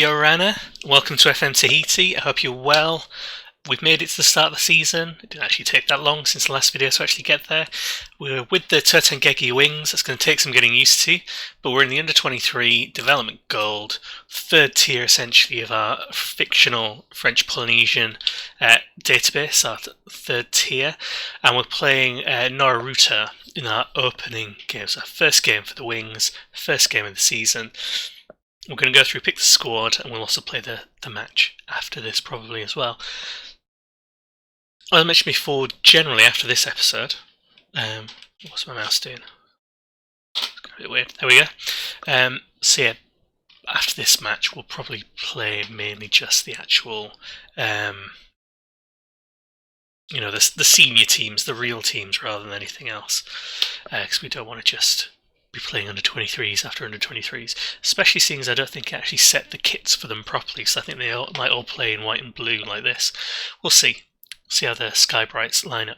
Yorana, welcome to FM Tahiti. I hope you're well. We've made it to the start of the season. It didn't actually take that long since the last video to actually get there. We're with the Totengengie Wings. It's going to take some getting used to, but we're in the under-23 development gold, third tier essentially of our fictional French Polynesian database, our third tier, and we're playing Nororuto in our opening game. So our first game for the Wings, first game of the season. We're going to go through, pick the squad, and we'll also play the match after this probably as well. As I mentioned before, generally after this episode, what's my mouse doing? It's a bit weird. There we go. So yeah, after this match, we'll probably play mainly just the actual, the senior teams, the real teams, rather than anything else, because we don't want to just be playing under 23s after under 23s, especially seeing as I don't think it actually set the kits for them properly, so I think they might all play in white and blue like this. We'll see how the Sky Brights line up.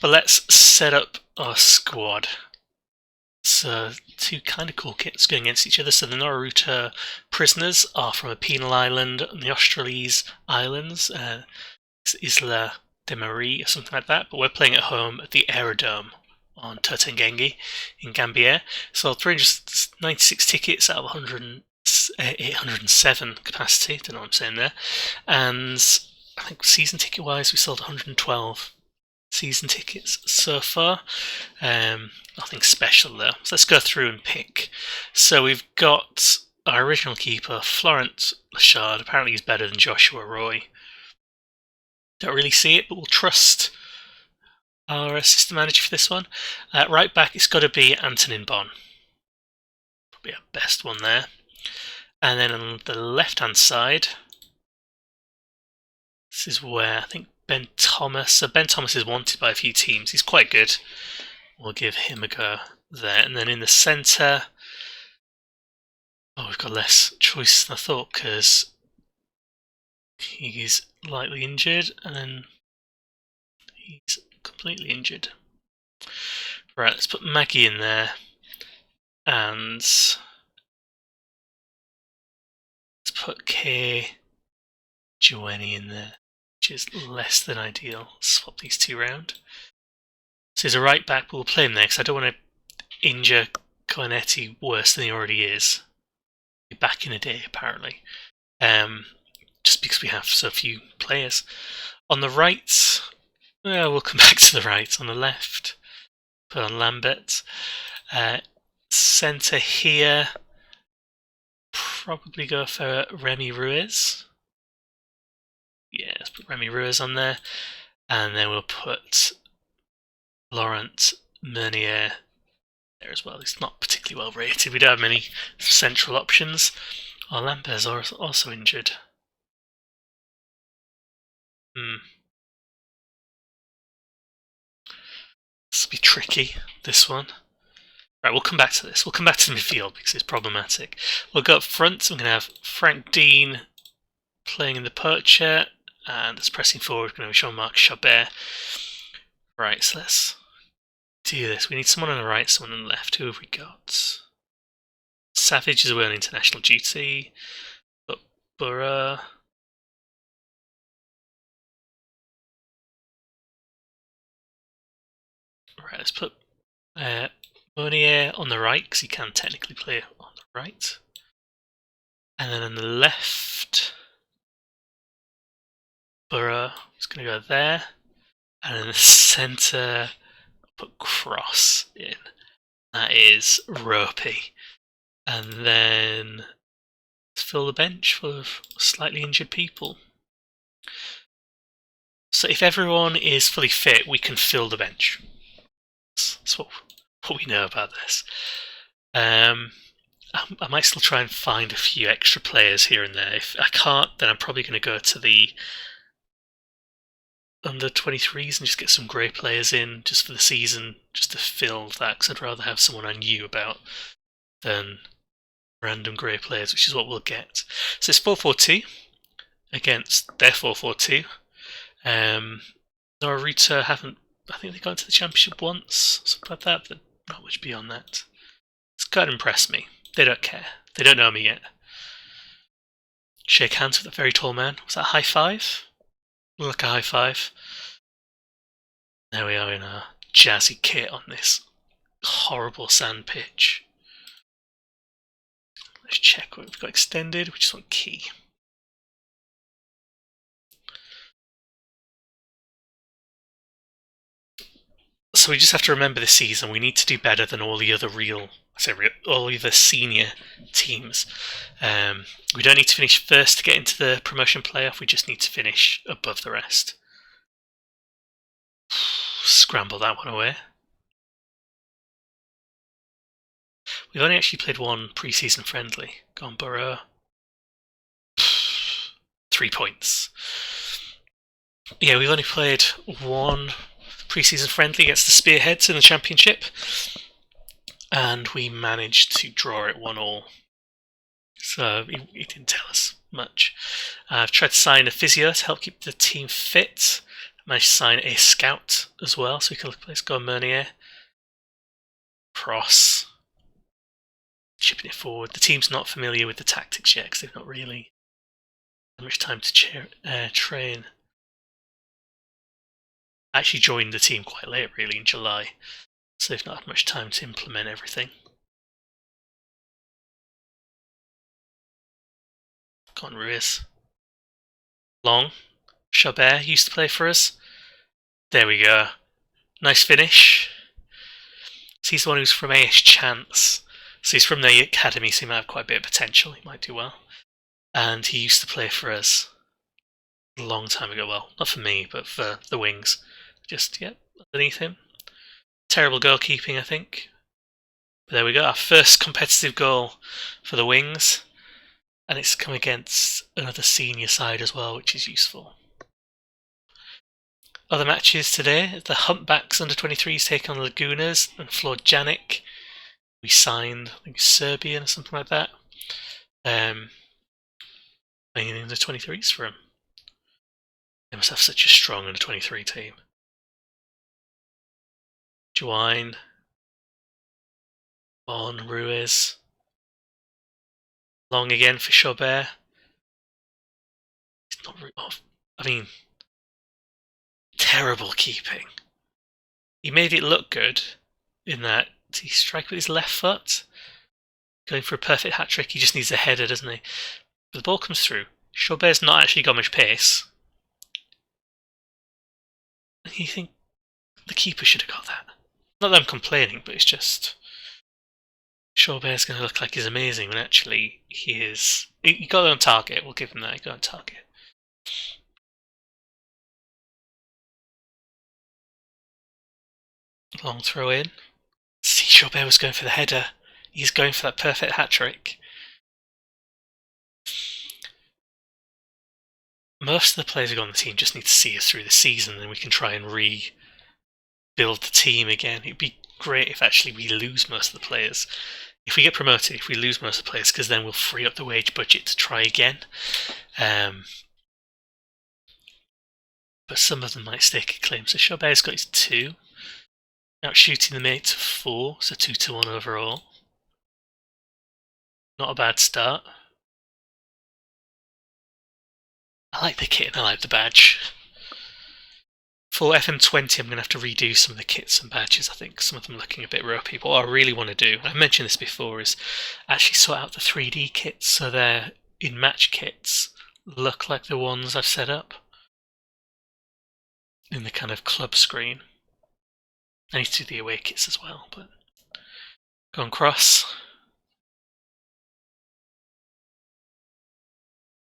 But let's set up our squad. So two kind of cool kits going against each other. So the Nororuto Prisoners are from a penal island on the Austral Islands, Isla de Marie or something like that, but we're playing at home at the Aerodome on Totengengie in Gambier. Sold 396 tickets out of 807 capacity, don't know what I'm saying there. And I think season ticket wise we sold 112 season tickets so far. Nothing special though. So let's go through and pick. So we've got our original keeper, Florent Lachard. Apparently he's better than Joshua Roy. Don't really see it, but we'll trust our assistant manager for this one. Right back, it's got to be Antonin Bon. Probably our best one there. And then on the left-hand side, this is where I think Ben Thomas. So Ben Thomas is wanted by a few teams. He's quite good. We'll give him a go there. And then in the centre, we've got less choice than I thought because he's lightly injured, and then he's completely injured. Right, let's put Maggie in there, and let's put Kay Joanie in there, which is less than ideal. Swap these two round. So he's a right back, but we'll play him there because I don't want to injure Cornetti worse than he already is. He's back in a day, apparently. Just because we have so few players. On the right, we'll come back to the right. On the left, put on Lambert. Centre here, probably go for Remy Ruiz. Yeah, let's put Remy Ruiz on there. And then we'll put Laurent Meunier there as well. He's not particularly well rated. We don't have many central options. Lambert's also injured. This will be tricky, this one. Right, we'll come back to this. We'll come back to the midfield because it's problematic. We'll go up front. I'm going to have Frank Dean playing in the poacher, and it's pressing forward. We're going to have Jean-Marc Chabert. Right, so let's do this. We need someone on the right, someone on the left. Who have we got? Savage is away on international duty. But Burrow. Right, let's put Meunier on the right because he can technically play on the right. And then on the left, Burrow is going to go there. And in the centre, put Cross in. That is ropey. And then let's fill the bench full of slightly injured people. So if everyone is fully fit, we can fill the bench. That's what we know about this. I might still try and find a few extra players here and there. If I can't, then I'm probably going to go to the under 23s and just get some grey players in just for the season, just to fill that, because I'd rather have someone I knew about than random grey players, which is what we'll get. So it's 4-4-2 against their 4-4-2. Nororuto haven't, I think they got into the championship once, something like that, but not much beyond that. It's kind of impressed me. They don't care. They don't know me yet. Shake hands with a very tall man. Was that a high five? Look, a high five. There we are in our jazzy kit on this horrible sand pitch. Let's check what we've got extended. We just want key. So we just have to remember this season we need to do better than all the other all the other senior teams. We don't need to finish first to get into the promotion playoff. We just need to finish above the rest. Scramble that one away. We've only actually played one pre-season friendly. Gambier. 3 points. Yeah, we've only played one pre-season friendly against the Spearheads in the championship, and we managed to draw it 1-1. So he didn't tell us much. I've tried to sign a physio to help keep the team fit. I managed to sign a scout as well, so we can let's go Mernier. Cross. Chipping it forward. The team's not familiar with the tactics yet because they've not really had much time to train. I actually joined the team quite late, really, in July, so they've not had much time to implement everything. Go on, Ruiz. Long. Chabert used to play for us. There we go. Nice finish. So he's the one who's from AS Chance. So he's from the academy, so he might have quite a bit of potential. He might do well. And he used to play for us a long time ago. Well, not for me, but for the Wings. Just, yep, underneath him. Terrible goalkeeping, I think. But there we go, our first competitive goal for the Wings. And it's come against another senior side as well, which is useful. Other matches today, the Humpbacks under-23s take on the Lagunas and Flor Janik. We signed, I think, Serbian or something like that. Playing in the under-23s for them. They must have such a strong under-23 team. Joine. On Ruiz. Long again for Chabert. It's not I mean, terrible keeping. He made it look good in that he strike with his left foot. Going for a perfect hat-trick, he just needs a header, doesn't he? But the ball comes through. Chabert's not actually got much pace. And you think the keeper should have got that. Not that I'm complaining, but it's just... Chaubert's going to look like he's amazing when actually he is... He got on target, we'll give him that, he got on target. Long throw in. See, Chaubert was going for the header. He's going for that perfect hat-trick. Most of the players who got on the team just need to see us through the season, and we can try and rebuild the team again. It'd be great if actually we lose most of the players. If we get promoted, if we lose most of the players, because then we'll free up the wage budget to try again. But some of them might stake a claim. So Chaubert's got his 2. Out shooting the mate to 4, so 2-1 overall. Not a bad start. I like the kit and I like the badge. For FM20, I'm going to have to redo some of the kits and badges. I think some of them looking a bit ropey. But what I really want to do, I mentioned this before, is actually sort out the 3D kits so they're in match kits look like the ones I've set up in the kind of club screen. I need to do the away kits as well, but go on cross.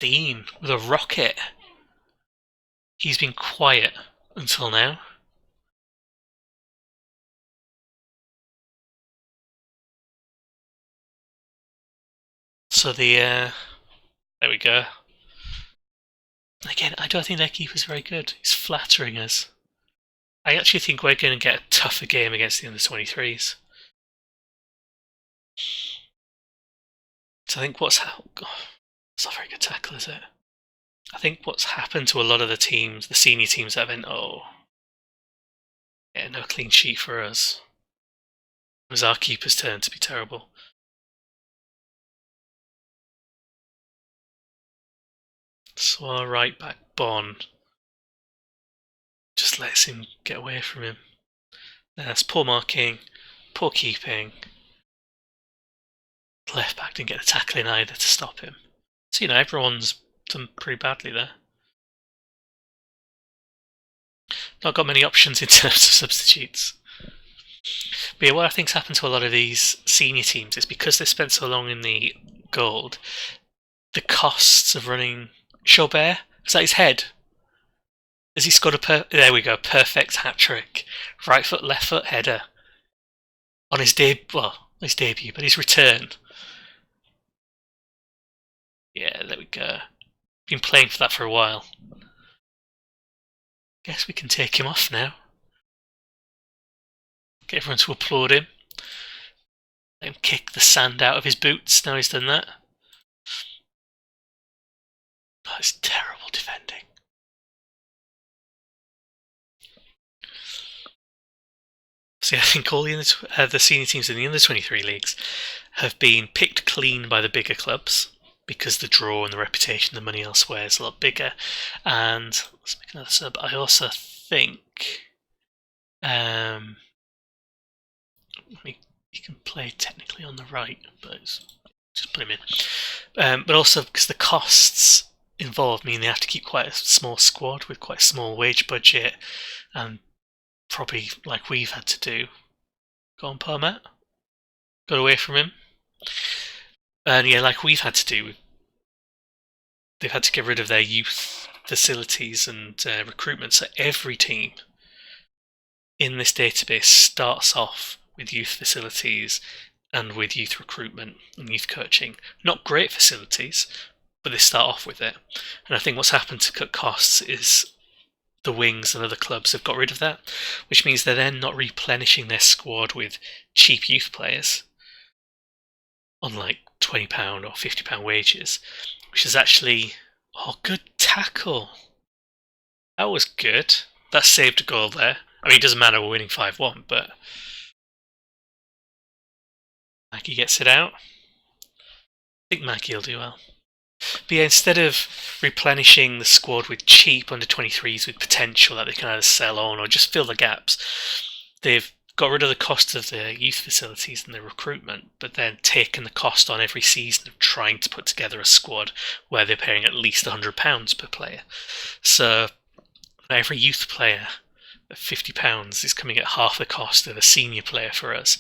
Dean with a rocket. He's been quiet until now. So there we go. Again, I don't think their keeper's very good. He's flattering us. I actually think we're going to get a tougher game against the under-23s. So I think it's not a very good tackle, is it? I think what's happened to a lot of the teams, the senior teams that have been, yeah, no clean sheet for us. It was our keeper's turn to be terrible. So our right back, Bon, just lets him get away from him. That's poor marking, poor keeping. Left back didn't get the tackle in either to stop him. So, everyone's done pretty badly there. Not got many options in terms of substitutes. But yeah, what I think's happened to a lot of these senior teams is because they spent so long in the gold, the costs of running Chaubert, is that his head? Has he scored there we go, perfect hat-trick. Right foot, left foot header. On his debut, but his return. Yeah, there we go. Been playing for that for a while. Guess we can take him off now. Get everyone to applaud him. Let him kick the sand out of his boots now he's done that. Oh, it's terrible defending. See, I think all the senior teams in the under-23 leagues have been picked clean by the bigger clubs because the draw and the reputation, the money elsewhere is a lot bigger. And let's make another sub. I also think he can play technically on the right, but just put him in. But also because the costs involved mean they have to keep quite a small squad with quite a small wage budget, and probably like we've had to do. Go on, Permat. Got away from him. And yeah, like we've had to do. They've had to get rid of their youth facilities and recruitment. So every team in this database starts off with youth facilities and with youth recruitment and youth coaching. Not great facilities, but they start off with it. And I think what's happened to cut costs is the Wings and other clubs have got rid of that, which means they're then not replenishing their squad with cheap youth players on like £20 or £50 wages, which is actually... Oh, good tackle. That was good. That saved a goal there. I mean, it doesn't matter, we're winning 5-1, but... Maggie gets it out. I think Maggie will do well. But yeah, instead of replenishing the squad with cheap under-23s with potential that they can either sell on or just fill the gaps, they've got rid of the cost of the youth facilities and the recruitment, but then taken the cost on every season of trying to put together a squad where they're paying at least £100 per player. So every youth player at £50 is coming at half the cost of a senior player for us.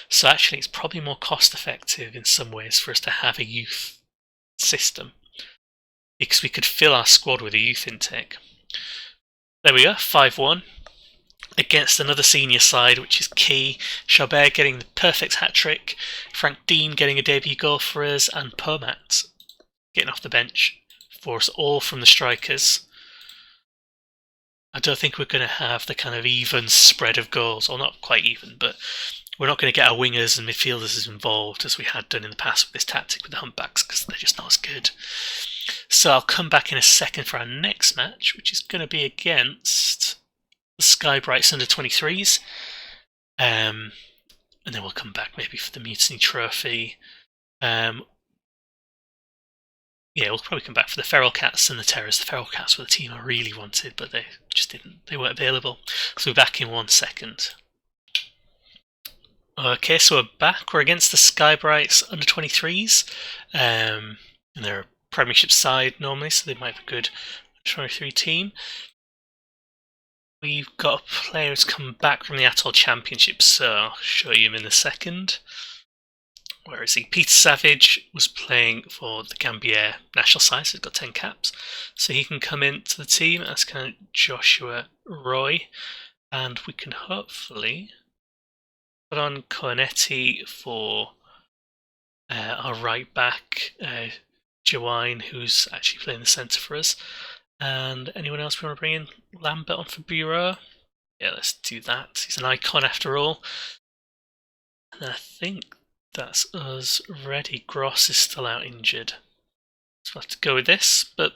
So actually it's probably more cost effective in some ways for us to have a youth system, because we could fill our squad with a youth intake. There we go, 5-1 against another senior side, which is key. Chaubert getting the perfect hat-trick, Frank Dean getting a debut goal for us, and Permat getting off the bench for us, all from the strikers. I don't think we're going to have the kind of even spread of goals, or not quite even, but we're not going to get our wingers and midfielders as involved as we had done in the past with this tactic with the humpbacks, because they're just not as good. So I'll come back in a second for our next match, which is going to be against the Sky Brights under-23s. And then we'll come back maybe for the Mutiny Trophy. Yeah, we'll probably come back for the Feral Cats and the Terrors. The Feral Cats were the team I really wanted, but they just didn't. They weren't available. So we're back in 1 second. Okay, so we're back. We're against the Sky Brights under-23s. And they're a Premiership side normally, so they might have a good 23 team. We've got a player who's come back from the Atoll Championship, so I'll show you him in a second. Where is he? Peter Savage was playing for the Gambier national side, so he's got 10 caps. So he can come into the team as kind of Joshua Roy. And we can hopefully put on Cornetti for our right back, Jawine, who's actually playing the centre for us. And anyone else we want to bring in? Lambert on for Bureau? Yeah, let's do that. He's an icon after all. And I think that's us ready. Gross is still out injured. So we'll have to go with this, but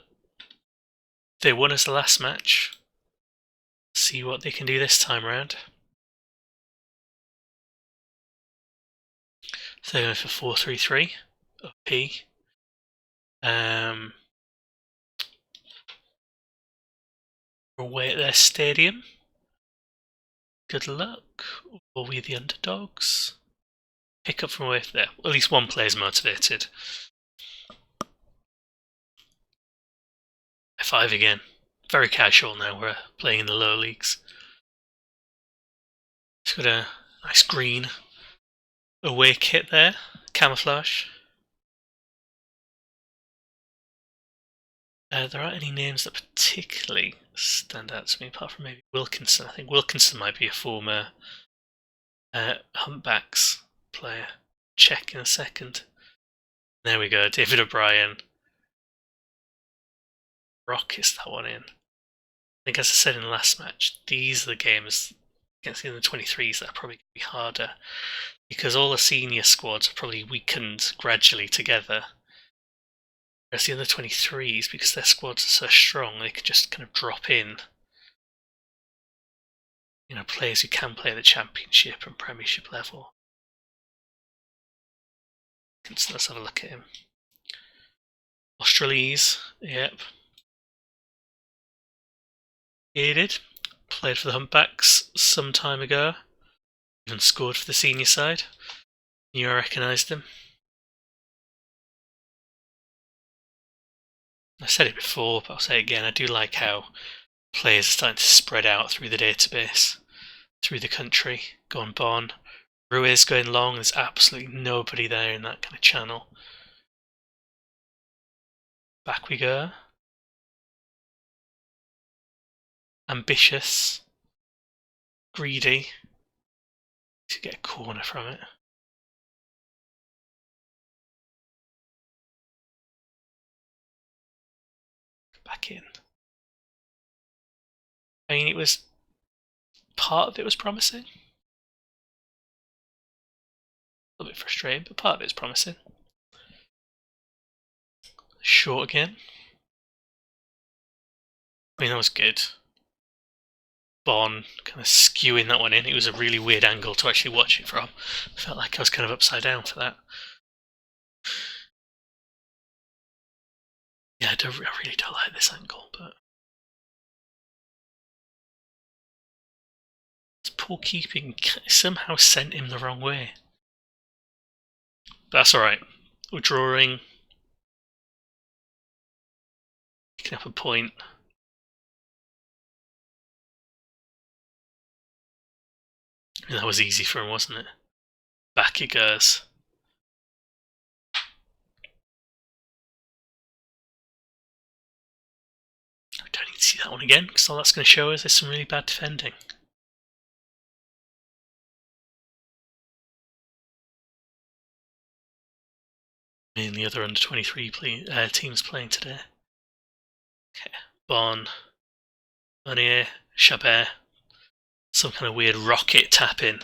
they won us the last match. See what they can do this time around. So they're going for 4-3-3. OP. away at their stadium. Good luck. Or we the underdogs? Pick up from away there. At least one player's motivated. F5 again. Very casual now, we're playing in the lower leagues. It's got a nice green away kit there. Camouflage. There aren't any names that particularly stand out to me, apart from maybe Wilkinson. I think Wilkinson might be a former Humpbacks player. Check in a second. There we go, David O'Brien. Rockets that one in. I think, as I said in the last match, these are the games against the under-23s that are probably going to be harder, because all the senior squads are probably weakened gradually together. Whereas the under-23s, because their squads are so strong, they can just kind of drop in, players who can play the championship and premiership level. Let's have a look at him. Australies, yep. He did. Played for the Humpbacks some time ago. Even scored for the senior side. Knew I recognised him. I said it before, but I'll say it again. I do like how players are starting to spread out through the database, through the country. Gone Bon. Ruiz going long. There's absolutely nobody there in that kind of channel. Back we go. Ambitious. Greedy. To get a corner from it. Back in. I mean, it was part of it was promising. A little bit frustrating, but part of it was promising. Short again. I mean, that was good. Bon kind of skewing that one in. It was a really weird angle to actually watch it from. I felt like I was kind of upside down for that. Yeah, I really don't like this angle, but it's poor keeping somehow sent him the wrong way. But that's alright. We're drawing. Picking up a point. And that was easy for him, wasn't it? Back he goes. I don't need to see that one again, because all that's going to show us is some really bad defending. And the other under-23 teams playing today. Okay, Bon, Monier, Chabert. Some kind of weird rocket tap-in.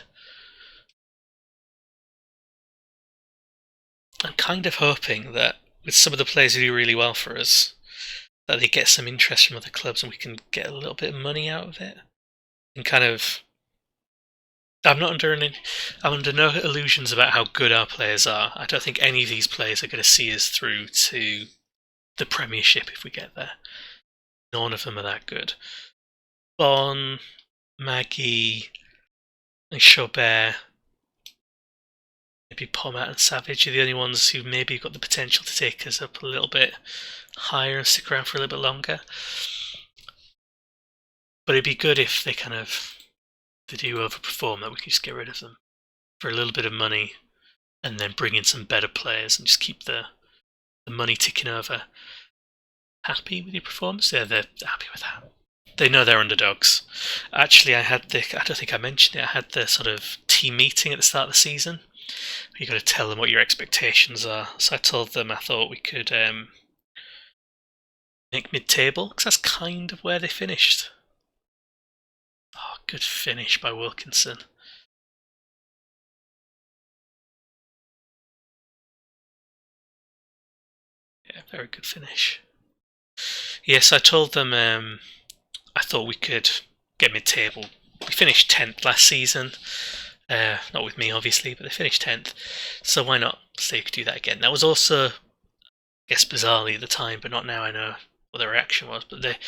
I'm kind of hoping that with some of the players who do really well for us, that they get some interest from other clubs and we can get a little bit of money out of it. And kind of... I'm under no illusions about how good our players are. I don't think any of these players are going to see us through to the Premiership if we get there. None of them are that good. Bon, Maggie, and Chaubert, maybe Pomat and Savage are the only ones who maybe got the potential to take us up a little bit higher and stick around for a little bit longer. But it'd be good if they do overperform, that we can just get rid of them for a little bit of money and then bring in some better players and just keep the money ticking over. Happy with your performance? Yeah, they're happy with that. They know they're underdogs. Actually, I don't think I mentioned it, I had the sort of team meeting at the start of the season. You've got to tell them what your expectations are. So I told them I thought we could make mid-table, because that's kind of where they finished. Oh, good finish by Wilkinson. Yeah, very good finish. Yes, I told them I thought we could get mid-table. We finished 10th last season. Not with me, obviously, but they finished 10th. So why not say you could do that again? That was also, I guess, bizarrely at the time, but not now. I know what their reaction was. But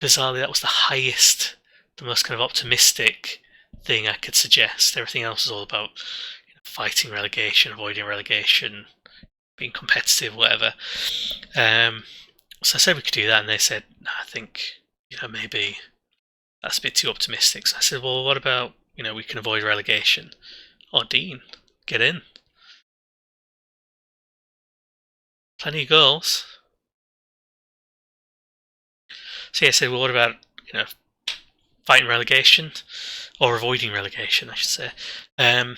bizarrely, that was the highest, the most kind of optimistic thing I could suggest. Everything else was all about fighting relegation, avoiding relegation, being competitive, whatever. So I said we could do that, and they said, no, I think maybe that's a bit too optimistic. So I said, well, what about we can avoid relegation? Oh, Dean, get in. Plenty of goals. So yeah, I said, well, what about fighting relegation or avoiding relegation, I should say. And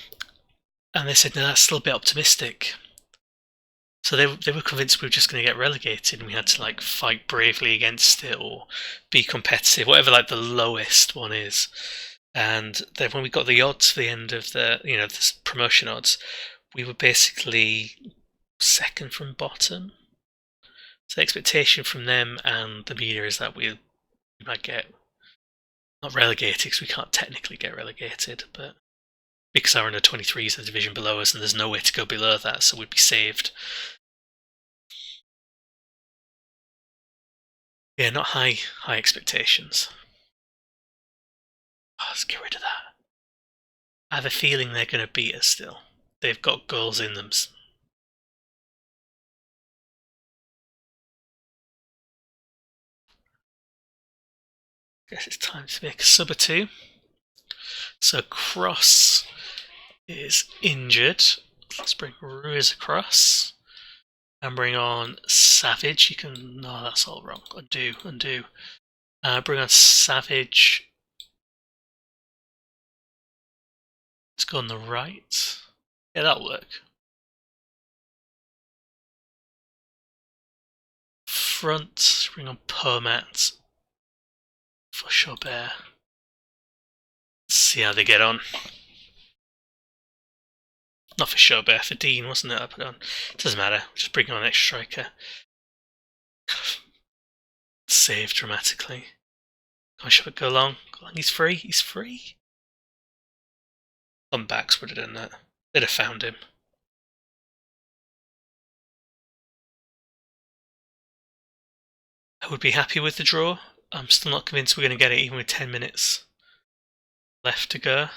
they said, no, that's still a bit optimistic. So they were convinced we were just going to get relegated, and we had to fight bravely against it or be competitive, whatever the lowest one is. And then when we got the odds for the end of the the promotion odds, we were basically second from bottom. So the expectation from them and the media is that we might get not relegated, because we can't technically get relegated, but because our under 23 is the division below us and there's no way to go below that, so we'd be saved. Yeah, not high expectations. Oh, let's get rid of that. I have a feeling they're going to beat us still. They've got goals in them. Guess it's time to make a sub or two. So Cross is injured. Let's bring Ruiz across. And bring on Savage. You can... No, that's all wrong. Undo. Bring on Savage. Let's go on the right. Yeah, that'll work. Front, bring on Pomat for Chaubert. See how they get on. Not for Chaubert, for Dean, wasn't it? I put on. Doesn't matter. Just bring on an extra striker. Save dramatically. Come on, Chaubert, go long. He's free. Comebacks would have done that. They'd have found him. I would be happy with the draw. I'm still not convinced we're going to get it even with 10 minutes left to go.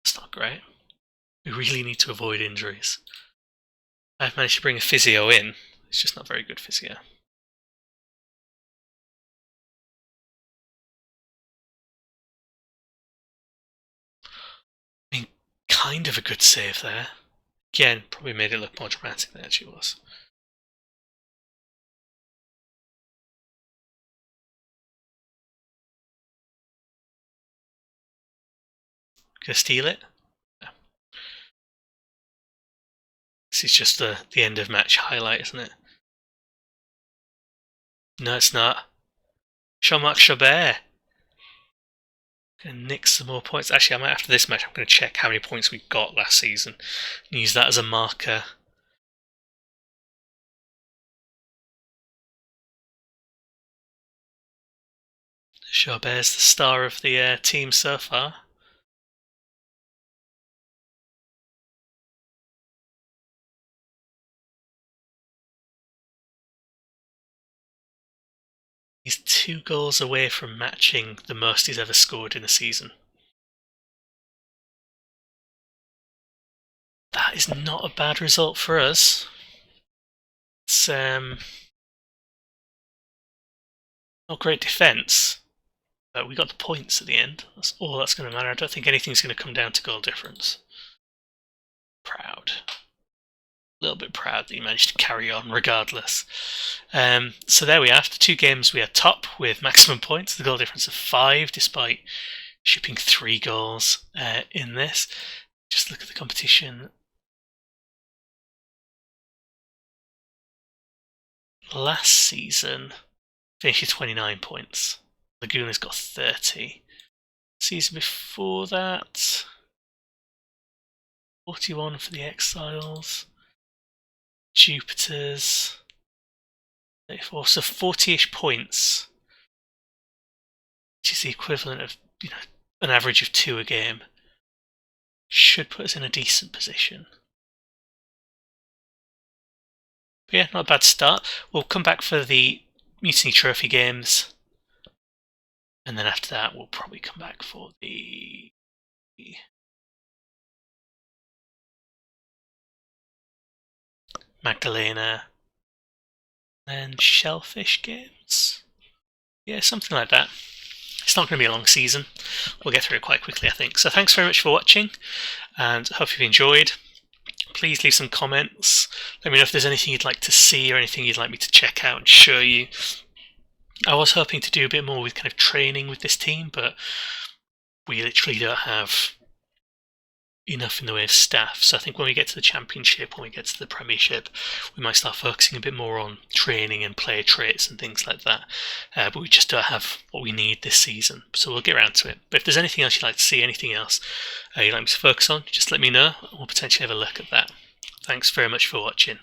That's not great. We really need to avoid injuries. I've managed to bring a physio in. It's just not very good physio. I mean, kind of a good save there. Again, probably made it look more dramatic than it actually was. Gonna steal it? No. This is just the end of match highlight, isn't it? No, it's not. Jean-Marc Chaubert. Gonna nick some more points. Actually, after this match, I'm going to check how many points we got last season and use that as a marker. Chaubert's the star of the team so far. He's 2 goals away from matching the most he's ever scored in a season. That is not a bad result for us. It's not great defence, but we got the points at the end. That's all that's going to matter. I don't think anything's going to come down to goal difference. Proud. A little bit proud that he managed to carry on regardless. So there we are. After 2 games, we are top with maximum points, the goal difference of 5, despite shipping 3 goals in this. Just look at the competition. Last season, finished with 29 points. Laguna's got 30. Season before that, 41 for the Exiles. Jupiters, 34, so 40-ish points, which is the equivalent of an average of 2 a game. Should put us in a decent position. But yeah, not a bad start. We'll come back for the Mutiny Trophy games. And then after that, we'll probably come back for the Magdalena and Shellfish games. Yeah, something like that. It's not going to be a long season. We'll get through it quite quickly, I think. So thanks very much for watching, and hope you've enjoyed. Please leave some comments. Let me know if there's anything you'd like to see or anything you'd like me to check out and show you. I was hoping to do a bit more with kind of training with this team, but we literally don't have enough in the way of staff. So I think when we get to the Championship, when we get to the Premiership, we might start focusing a bit more on training and player traits and things like that. But we just don't have what we need this season, so we'll get around to it. But if there's anything else you'd like to see, anything else you'd like me to focus on, just let me know and we'll potentially have a look at that. Thanks very much for watching.